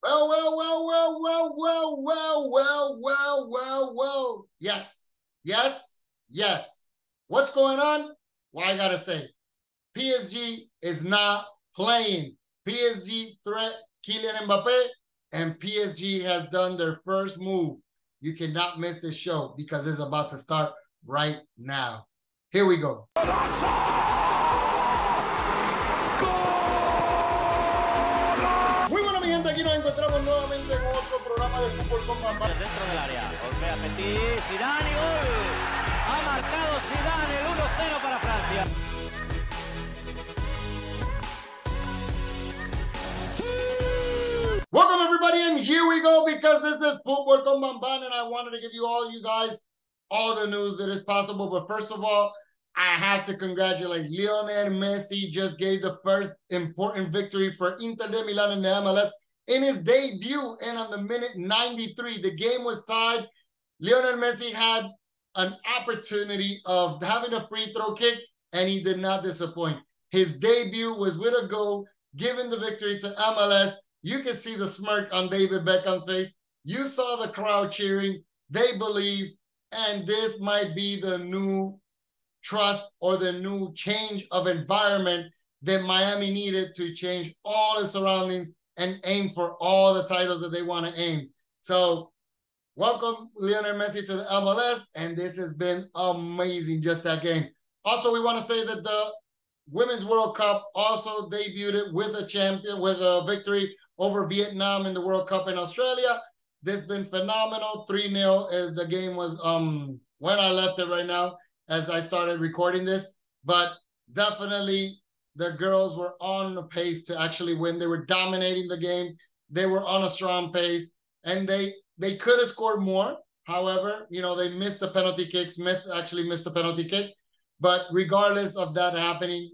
Well, well, well, well, well, well, well, well, well, well, well. Yes, yes, yes. What's going on? Well, I gotta say, PSG is not playing. PSG threat Kylian Mbappe, and PSG has done their first move. You cannot miss this show because it's about to start right now. Here we go. Muy bueno, mi gente, aquí nos encontramos nuevamente en otro programa de fútbol con Mbappe. Dentro del área, golpea Petit, Zidane y gol. Ha marcado Zidane el 1-0 para Francia. Welcome everybody, and here we go because this is Football con Bamban, and I wanted to give you guys all the news that is possible. But first of all, I have to congratulate Lionel Messi. Just gave the first important victory for Inter de Milan in the MLS in his debut, and on the minute 93, the game was tied. Lionel Messi had an opportunity of having a free throw kick, and he did not disappoint. His debut was with a goal, giving the victory to MLS. You can see the smirk on David Beckham's face. You saw the crowd cheering. They believe, and this might be the new trust or the new change of environment that Miami needed to change all the surroundings and aim for all the titles that they want to aim. So welcome Lionel Messi to the MLS, and this has been amazing, just that game. Also, we want to say that the Women's World Cup also debuted with a victory over Vietnam in the World Cup in Australia. This has been phenomenal. 3-0 the game was when I left it right now as I started recording this. But definitely the girls were on the pace to actually win. They were dominating the game. They were on a strong pace, and they could have scored more. However, you know, they missed the penalty kick. Smith actually missed the penalty kick. But regardless of that happening,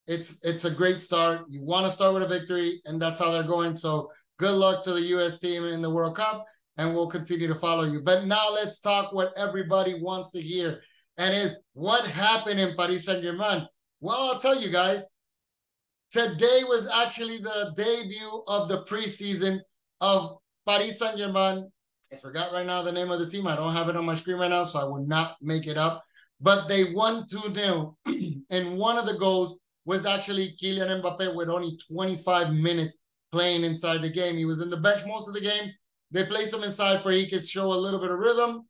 it's a great start. You want to start with a victory, and that's how they're going. So good luck to the U.S. team in the World Cup, and we'll continue to follow you. But now let's talk what everybody wants to hear, and is what happened in Paris Saint-Germain. Well, I'll tell you guys, today was actually the debut of the preseason of Paris Saint-Germain. I forgot right now the name of the team. I don't have it on my screen right now, so I will not make it up. But they won 2-0, and one of the goals was actually Kylian Mbappe with only 25 minutes playing inside the game. He was in the bench most of the game. They placed him inside for he could show a little bit of rhythm.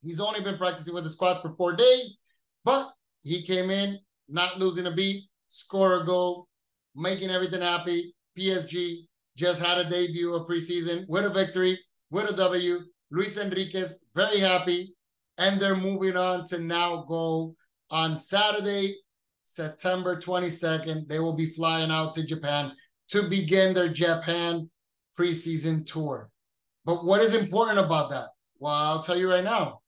He's only been practicing with the squad for 4 days, but he came in, not losing a beat, score a goal, making everything happy. PSG just had a debut of preseason with a victory, with a W. Luis Enriquez, very happy. And they're moving on to now go on Saturday, September 22nd. They will be flying out to Japan to begin their Japan preseason tour. But what is important about that? Well, I'll tell you right now,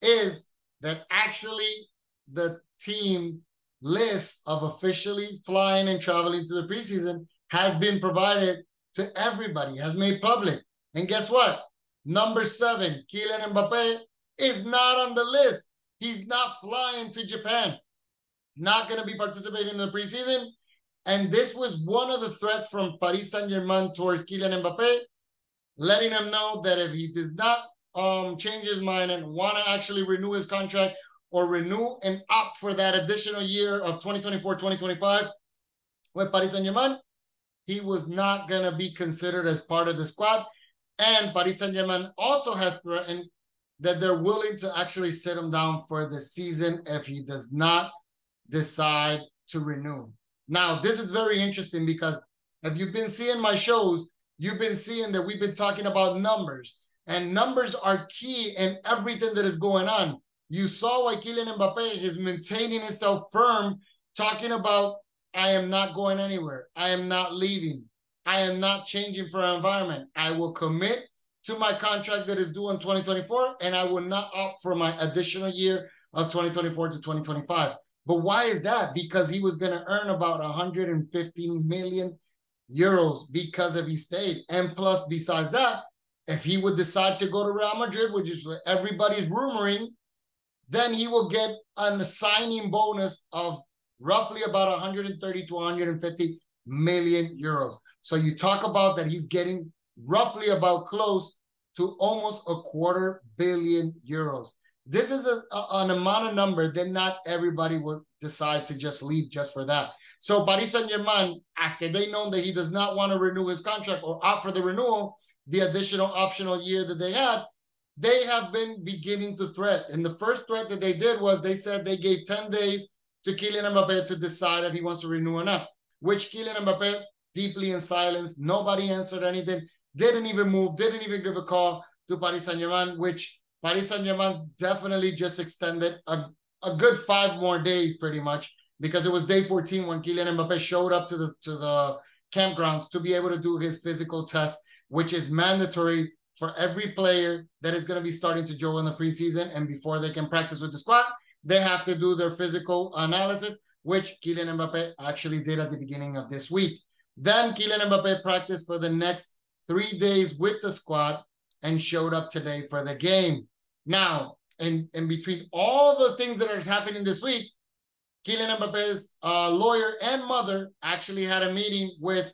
is that actually the team list of officially flying and traveling to the preseason has been provided to everybody, has made public. And guess what? Number 7, Kylian Mbappe, is not on the list. He's not flying to Japan. Not going to be participating in the preseason. And this was one of the threats from Paris Saint-Germain towards Kylian Mbappe, letting him know that if he does not change his mind and want to actually renew his contract or renew and opt for that additional year of 2024-2025 with Paris Saint-Germain, he was not going to be considered as part of the squad. And Paris Saint-Germain also has threatened that they're willing to actually sit him down for the season if he does not decide to renew. Now, this is very interesting because if you've been seeing my shows, you've been seeing that we've been talking about numbers, and numbers are key in everything that is going on. You saw why Kylian Mbappe is maintaining himself firm, talking about, I am not going anywhere. I am not leaving. I am not changing for an environment. I will commit to my contract that is due in 2024, and I will not opt for my additional year of 2024 to 2025. But why is that? Because he was going to earn about 115 million euros because if he stayed. And plus, besides that, if he would decide to go to Real Madrid, which is what everybody's rumoring, then he will get a signing bonus of roughly about 130 to 150 million euros. So you talk about that he's getting roughly about close to almost €250 million. This is an amount of number that not everybody would decide to just leave just for that. So Paris Saint-Germain, after they know that he does not want to renew his contract or opt for the renewal, the additional optional year that they had, they have been beginning to threat. And the first threat that they did was they said they gave 10 days to Kylian Mbappe to decide if he wants to renew or not, which Kylian Mbappe, deeply in silence, nobody answered anything, didn't even move, didn't even give a call to Paris Saint-Germain, which Paris Saint-Germain definitely just extended a good 5 more days pretty much, because it was day 14 when Kylian Mbappe showed up to the campgrounds to be able to do his physical test, which is mandatory for every player that is going to be starting to join the preseason. And before they can practice with the squad, they have to do their physical analysis, which Kylian Mbappe actually did at the beginning of this week. Then Kylian Mbappe practiced for the next 3 days with the squad and showed up today for the game. Now, in between all the things that are happening this week, Kylian Mbappe's lawyer and mother actually had a meeting with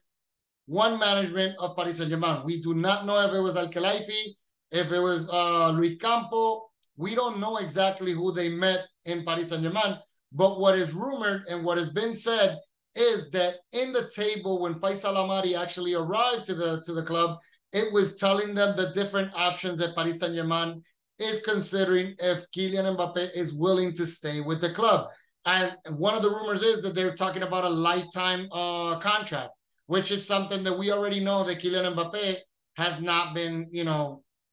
one management of Paris Saint-Germain. We do not know if it was Al-Khelaifi, if it was Luis Campo. We don't know exactly who they met in Paris Saint-Germain, but what is rumored and what has been said is that in the table when Faisal Amari actually arrived to the club, it was telling them the different options that Paris Saint-Germain is considering if Kylian Mbappe is willing to stay with the club. And one of the rumors is that they're talking about a lifetime contract, which is something that we already know that Kylian Mbappe has not been,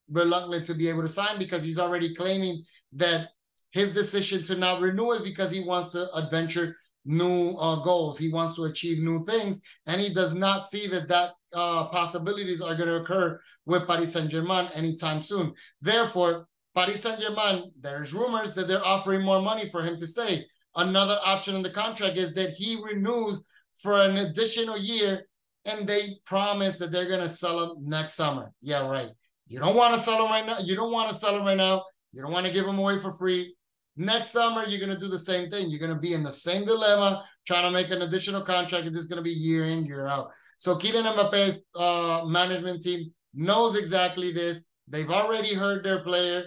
reluctant to be able to sign, because he's already claiming that his decision to not renew is because he wants to adventure new goals. He wants to achieve new things, and he does not see that possibilities are going to occur with Paris Saint-Germain anytime soon. Therefore, Paris Saint-Germain, there's rumors that they're offering more money for him to stay. Another option in the contract is that he renews for an additional year, and they promise that they're going to sell him next summer. Yeah, right. You don't want to sell him right now. You don't want to sell him right now. You don't want to give him away for free. Next summer, you're going to do the same thing. You're going to be in the same dilemma, trying to make an additional contract, and this is going to be year in, year out. So Kylian Mbappe's management team knows exactly this. They've already heard their player,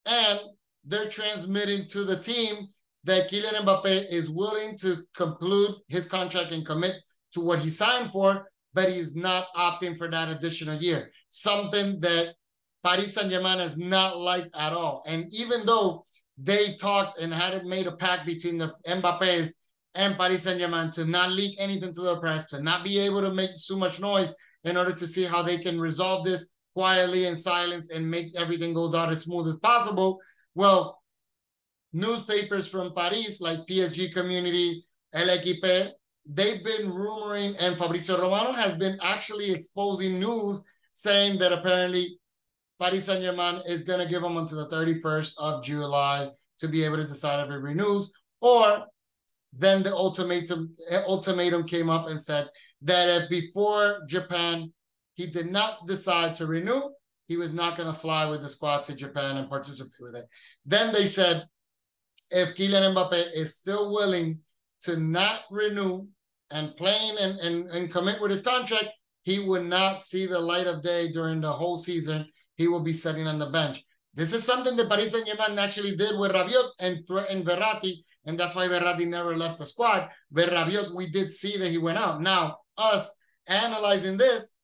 and they're transmitting to the team that Kylian Mbappe is willing to conclude his contract and commit to what he signed for, but he's not opting for that additional year, something that Paris Saint-Germain has not liked at all. And even though they talked and had it made a pact between the Mbappes and Paris Saint-Germain to not leak anything to the press, to not be able to make so much noise in order to see how they can resolve this quietly in silence and make everything goes out as smooth as possible. Well, newspapers from Paris, like PSG Community, L'Equipe, they've been rumoring, and Fabrizio Romano has been actually exposing news saying that apparently Paris Saint-Germain is going to give him until the 31st of July to be able to decide if it renews, or then the ultimatum came up and said that if before Japan he did not decide to renew, he was not going to fly with the squad to Japan and participate with it. Then they said if Kylian Mbappe is still willing to not renew and playing and commit with his contract, he would not see the light of day during the whole season. He will be sitting on the bench. This is something that Paris Saint-Germain actually did with Rabiot and threatened Verratti, and that's why Verratti never left the squad. But Rabiot, we did see that he went out. Now, us analyzing this,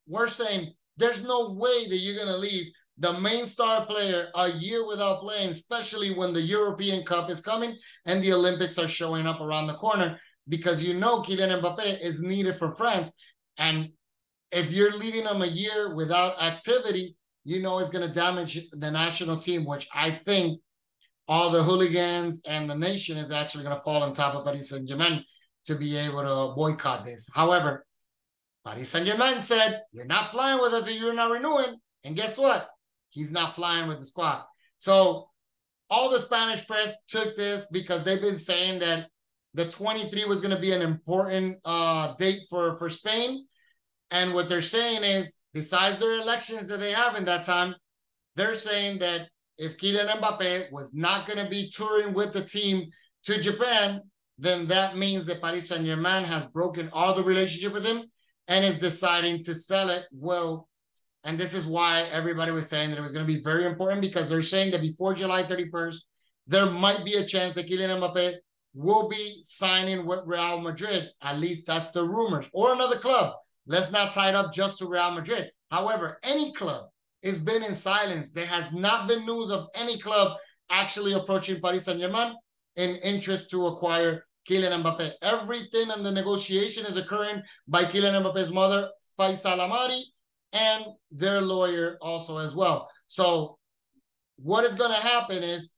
we're saying there's no way that you're going to leave the main star player a year without playing, especially when the European Cup is coming and the Olympics are showing up around the corner, because Kylian Mbappe is needed for France. And if you're leaving him a year without activity, it's going to damage the national team, which I think all the hooligans and the nation is actually going to fall on top of Paris Saint-Germain to be able to boycott this. However, Paris Saint-Germain said, you're not flying with us if you're not renewing. And guess what? He's not flying with the squad. So all the Spanish press took this because they've been saying that the 23 was going to be an important date for Spain. And what they're saying is, besides their elections that they have in that time, they're saying that if Kylian Mbappe was not going to be touring with the team to Japan, then that means that Paris Saint-Germain has broken all the relationship with him, and is deciding to sell it. Well, and this is why everybody was saying that it was going to be very important, because they're saying that before July 31st, there might be a chance that Kylian Mbappe will be signing with Real Madrid. At least that's the rumors. Or another club. Let's not tie it up just to Real Madrid. However, any club has been in silence. There has not been news of any club actually approaching Paris Saint-Germain in interest to acquire Kylian Mbappe. Everything in the negotiation is occurring by Kylian Mbappe's mother, Faisal Amari, and their lawyer also as well. So what is going to happen is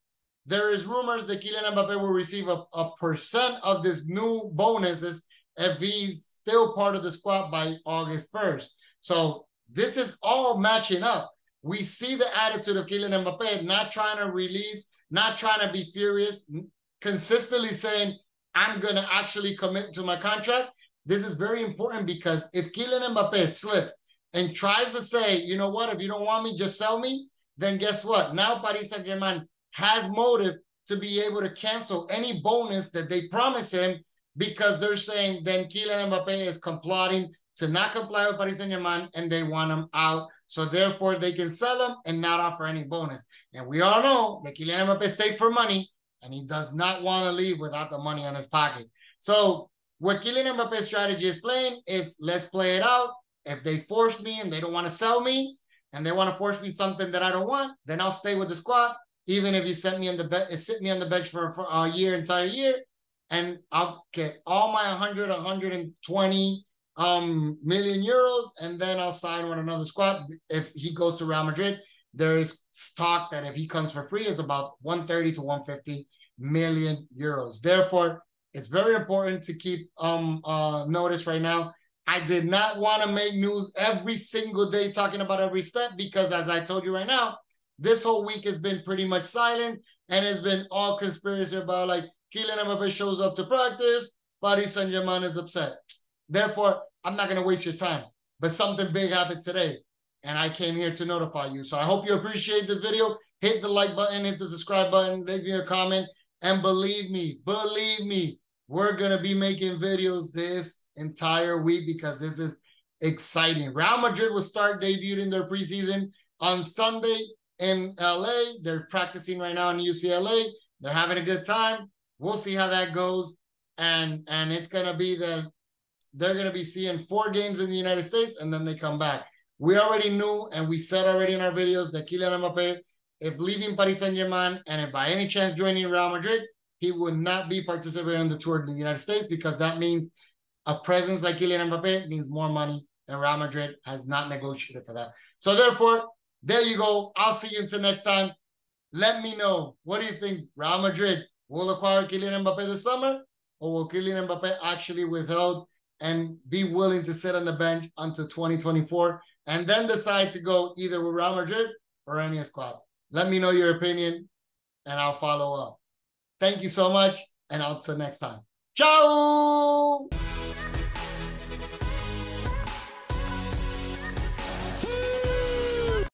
there is rumors that Kylian Mbappe will receive a percent of this new bonuses if he's still part of the squad by August 1st. So this is all matching up. We see the attitude of Kylian Mbappe, not trying to release, not trying to be furious, consistently saying, I'm going to actually commit to my contract. This is very important, because if Kylian Mbappe slips and tries to say, you know what, if you don't want me, just sell me, then guess what? Now Paris Saint-Germain has motive to be able to cancel any bonus that they promise him, because they're saying then Kylian Mbappe is complotting to not comply with Paris Saint-Germain, and they want him out. So therefore, they can sell him and not offer any bonus. And we all know that Kylian Mbappe stayed for money, and he does not want to leave without the money in his pocket. So what Kylian Mbappe's strategy is playing is, let's play it out. If they force me and they don't want to sell me, and they want to force me something that I don't want, then I'll stay with the squad, even if you sit me on the bench for a entire year, and I'll get all my 120 million euros, and then I'll sign with another squad. If he goes to Real Madrid, there is talk that if he comes for free, it's about 130 to 150 million euros. Therefore, it's very important to keep notice right now. I did not want to make news every single day talking about every step, because as I told you right now, this whole week has been pretty much silent, and it's been all conspiracy about, like, Kylian Mbappe shows up to practice, Paris Saint-Germain is upset. Therefore, I'm not going to waste your time. But something big happened today, and I came here to notify you. So I hope you appreciate this video. Hit the like button, hit the subscribe button, leave me a comment, and believe me, we're going to be making videos this entire week, because this is exciting. Real Madrid will start debuting their preseason on Sunday in LA. They're practicing right now in UCLA. They're having a good time. We'll see how that goes. And it's going to be they're going to be seeing 4 games in the United States, and then they come back. We already knew, and we said already in our videos, that Kylian Mbappe, if leaving Paris Saint-Germain, and if by any chance joining Real Madrid, he would not be participating in the tour of the United States, because that means a presence like Kylian Mbappe means more money, and Real Madrid has not negotiated for that. So therefore, there you go. I'll see you until next time. Let me know, what do you think? Real Madrid will acquire Kylian Mbappe this summer, or will Kylian Mbappe actually withhold and be willing to sit on the bench until 2024, and then decide to go either with Real Madrid or any squad? Let me know your opinion, and I'll follow up. Thank you so much, and until next time. Ciao!